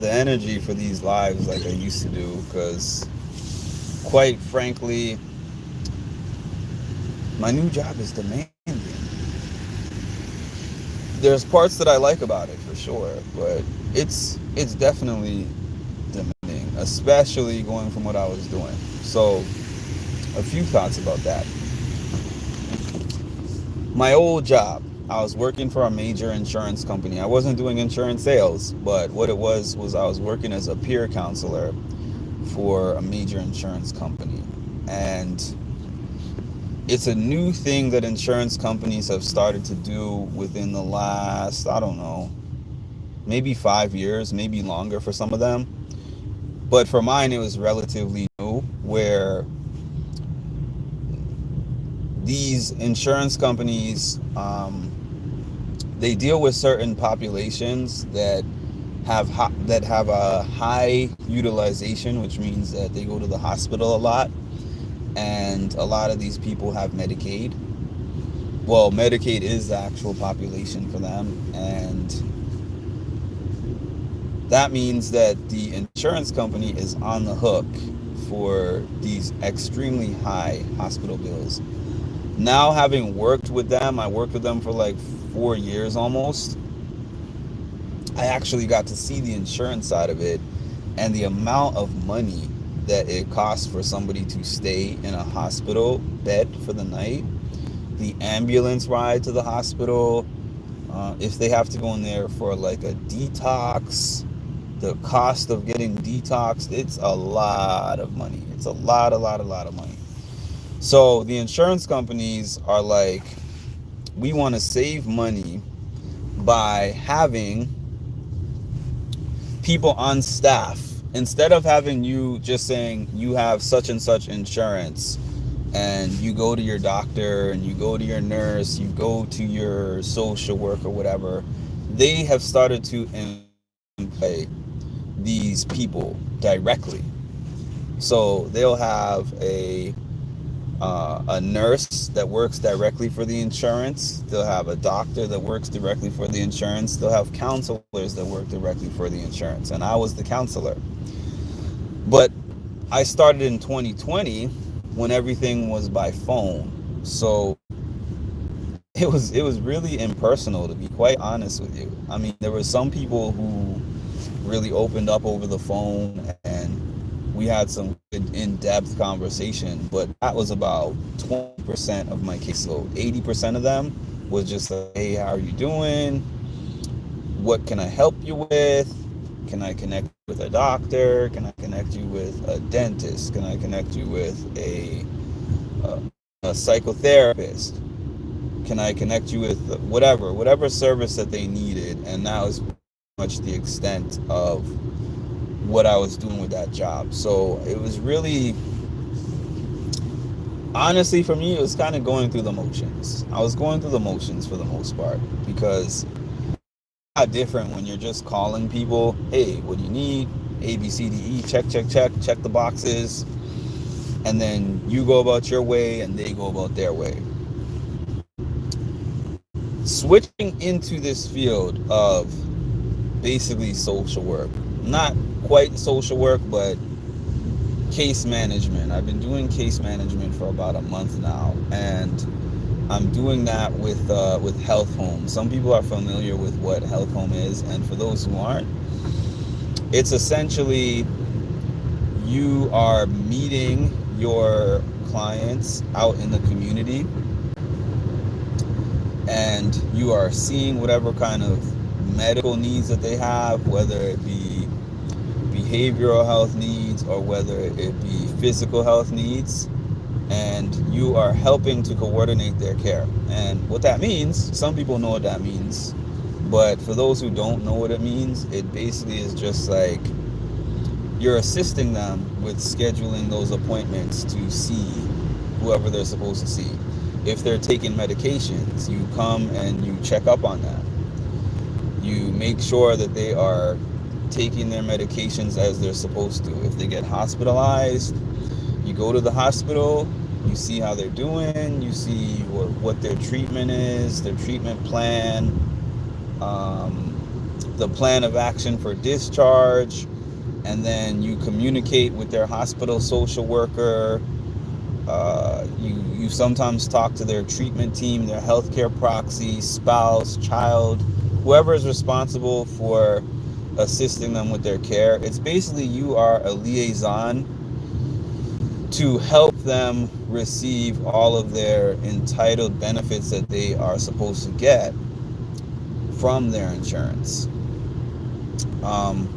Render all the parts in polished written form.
the energy for these lives like I used to do, because quite frankly, my new job is demanding. There's parts that I like about it for sure, but it's definitely demanding, especially going from what I was doing. So, a few thoughts about that. My old job, I was working for a major insurance company. I wasn't doing insurance sales, but what it was I was working as a peer counselor for a major insurance company. And it's a new thing that insurance companies have started to do within the last, I don't know, maybe 5 years, maybe longer for some of them. But for mine, it was relatively new, where these insurance companies, they deal with certain populations that have a high utilization, which means that they go to the hospital a lot, and a lot of these people have Medicaid. Well, Medicaid is the actual population for them, and that means that the insurance company is on the hook for these extremely high hospital bills. Now, having worked with them, I worked with them for like 4 years almost. I actually got to see the insurance side of it, and the amount of money that it costs for somebody to stay in a hospital bed for the night, the ambulance ride to the hospital, if they have to go in there for like a detox, the cost of getting detoxed, it's a lot of money. It's a lot of money. So the insurance companies are like, we want to save money by having people on staff. Instead of having you just saying you have such and such insurance, and you go to your doctor and you go to your nurse, you go to your social worker, whatever, they have started to employ these people directly. So they'll have a nurse that works directly for the insurance. They'll have a doctor that works directly for the insurance. They'll have counselors that work directly for the insurance. And I was the counselor. But I started in 2020 when everything was by phone. So it was really impersonal, to be quite honest with you. I mean, there were some people who really opened up over the phone, and we had some good in-depth conversation, but that was about 20% of my caseload. 80% of them was just like, hey, how are you doing? What can I help you with? Can I connect you with a doctor? Can I connect you with a dentist? Can I connect you with a psychotherapist? Can I connect you with whatever service that they needed? And that was much the extent of what I was doing with that job. So it was really, honestly, for me, it was kind of going through the motions. I was going through the motions for the most part, because it's not different when you're just calling people, hey, what do you need? A, B, C, D, E, check the boxes, and then you go about your way and they go about their way. Switching into this field of basically social work, not quite social work, but case management. I've been doing case management for about a month now, and I'm doing that with Health Home. Some people are familiar with what Health Home is, and for those who aren't, it's essentially you are meeting your clients out in the community, and you are seeing whatever kind of medical needs that they have, whether it be behavioral health needs or whether it be physical health needs, and you are helping to coordinate their care. And what that means, some people know what that means, but for those who don't know what it means, it basically is just like you're assisting them with scheduling those appointments to see whoever they're supposed to see. If they're taking medications, you come and you check up on that. You make sure that they are taking their medications as they're supposed to. If they get hospitalized, you go to the hospital, you see how they're doing, you see what their treatment is, their treatment plan. the plan of action for discharge, and then you communicate with their hospital social worker. You sometimes talk to their treatment team, their healthcare proxy, spouse, child, whoever is responsible for assisting them with their care. It's basically you are a liaison to help them receive all of their entitled benefits that they are supposed to get from their insurance. Um,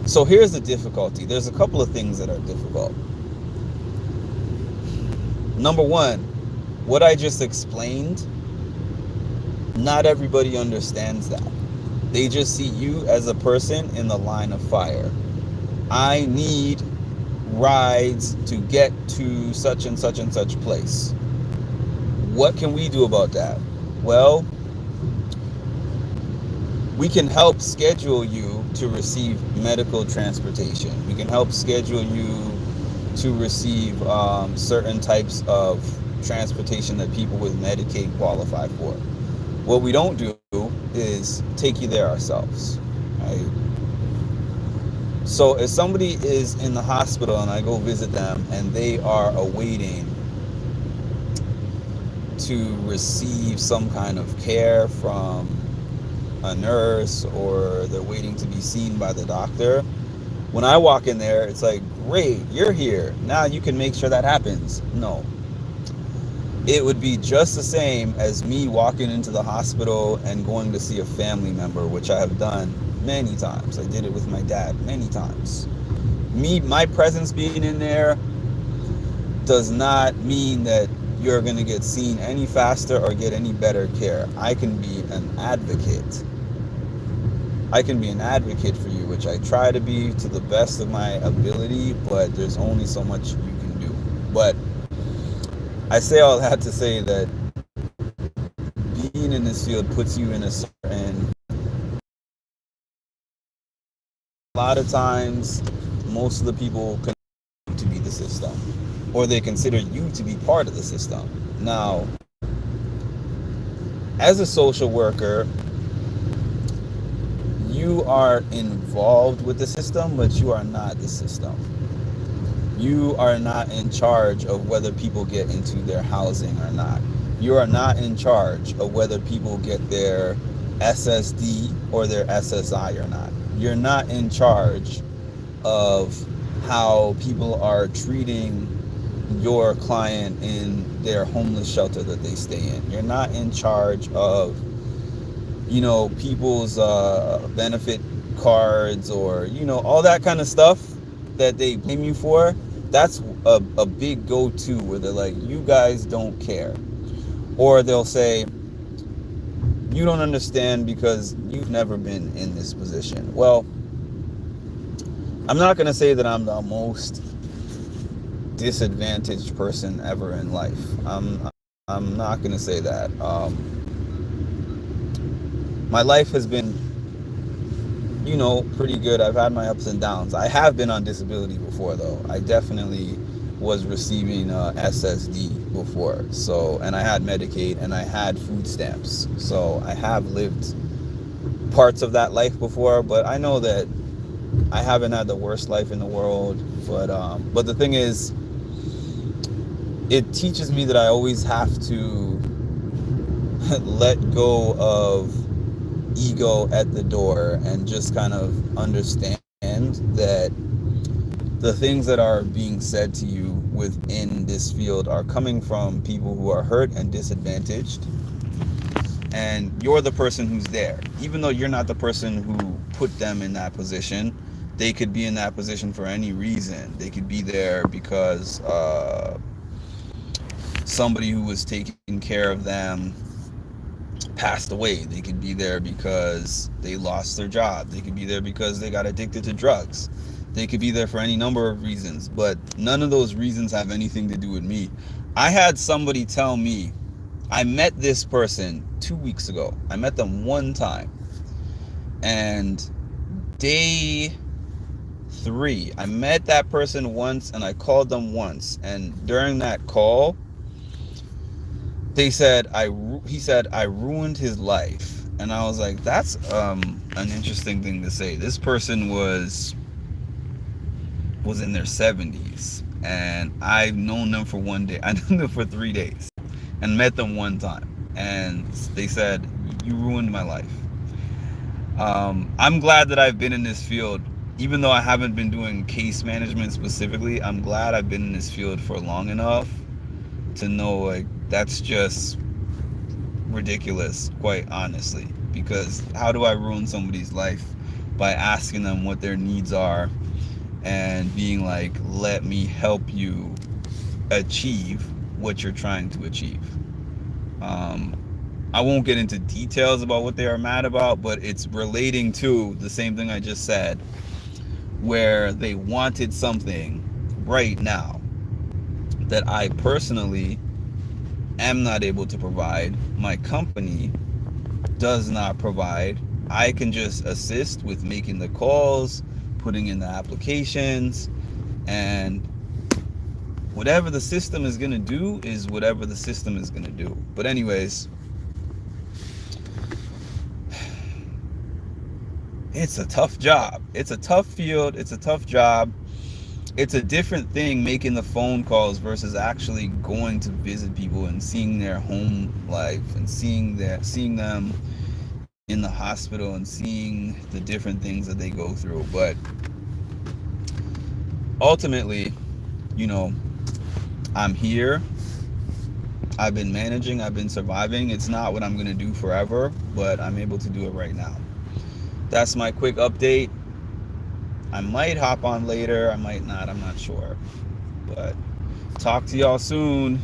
so here's the difficulty. There's a couple of things that are difficult. Number one, what I just explained, not everybody understands that. They just see you as a person in the line of fire. I need rides to get to such and such and such place. What can we do about that? Well, we can help schedule you to receive medical transportation. We can help schedule you to receive certain types of transportation that people with Medicaid qualify for. What we don't do is take you there ourselves, right? So if somebody is in the hospital and I go visit them and they are awaiting to receive some kind of care from a nurse, or they're waiting to be seen by the doctor, when I walk in there, it's like, great, you're here. Now you can make sure that happens. No. It would be just the same as me walking into the hospital and going to see a family member, which I have done many times. I did it with my dad many times. My presence being in there does not mean that you're going to get seen any faster or get any better care. I can be an advocate. I can be an advocate for you, which I try to be to the best of my ability, but there's only so much you can do. But I say all that to say that being in this field puts you in a certain... A lot of times, most of the people consider you to be the system, or they consider you to be part of the system. Now, as a social worker, you are involved with the system, but you are not the system. You are not in charge of whether people get into their housing or not. You are not in charge of whether people get their SSD or their SSI or not. You're not in charge of how people are treating your client in their homeless shelter that they stay in. You're not in charge of, people's benefit cards, or, all that kind of stuff that they blame you for. That's a big go-to where they're like, you guys don't care. Or they'll say, you don't understand because you've never been in this position. Well, I'm not going to say that I'm the most disadvantaged person ever in life. I'm not going to say that. My life has been, pretty good. I've had my ups and downs. I have been on disability before, though. I definitely was receiving SSD before. So, and I had Medicaid and I had food stamps. So I have lived parts of that life before, but I know that I haven't had the worst life in the world. But the thing is, it teaches me that I always have to let go of ego at the door and just kind of understand that the things that are being said to you within this field are coming from people who are hurt and disadvantaged, and you're the person who's there. Even though you're not the person who put them in that position, they could be in that position for any reason. They could be there because somebody who was taking care of them passed away. They could be there because they lost their job. They could be there because they got addicted to drugs. They could be there for any number of reasons, but none of those reasons have anything to do with me. I had somebody tell me, I met this person 2 weeks ago. I met them one time, and day 3, I met that person once and I called them once, and during that call, he said I ruined his life, And I was like, that's an interesting thing to say. This person was in their 70s, and I've known them for one day. I knew them for 3 days and met them one time. And they said, you ruined my life. I'm glad that I've been in this field. Even though I haven't been doing case management specifically, I'm glad I've been in this field for long enough to know, like, that's just ridiculous, quite honestly. Because how do I ruin somebody's life by asking them what their needs are and being like, let me help you achieve what you're trying to achieve? I won't get into details about what they are mad about, but it's relating to the same thing I just said, where they wanted something right now that I personally am not able to provide. My company does not provide. I can just assist with making the calls, putting in the applications, and whatever the system is going to do is whatever the system is going to do. But anyways, it's a tough job. It's a tough field. It's a tough job. It's a different thing making the phone calls versus actually going to visit people and seeing their home life and seeing them in the hospital and seeing the different things that they go through. But ultimately, you know, I'm here. I've been managing. I've been surviving. It's not what I'm going to do forever, but I'm able to do it right now. That's my quick update. I might hop on later. I might not. I'm not sure. But talk to y'all soon.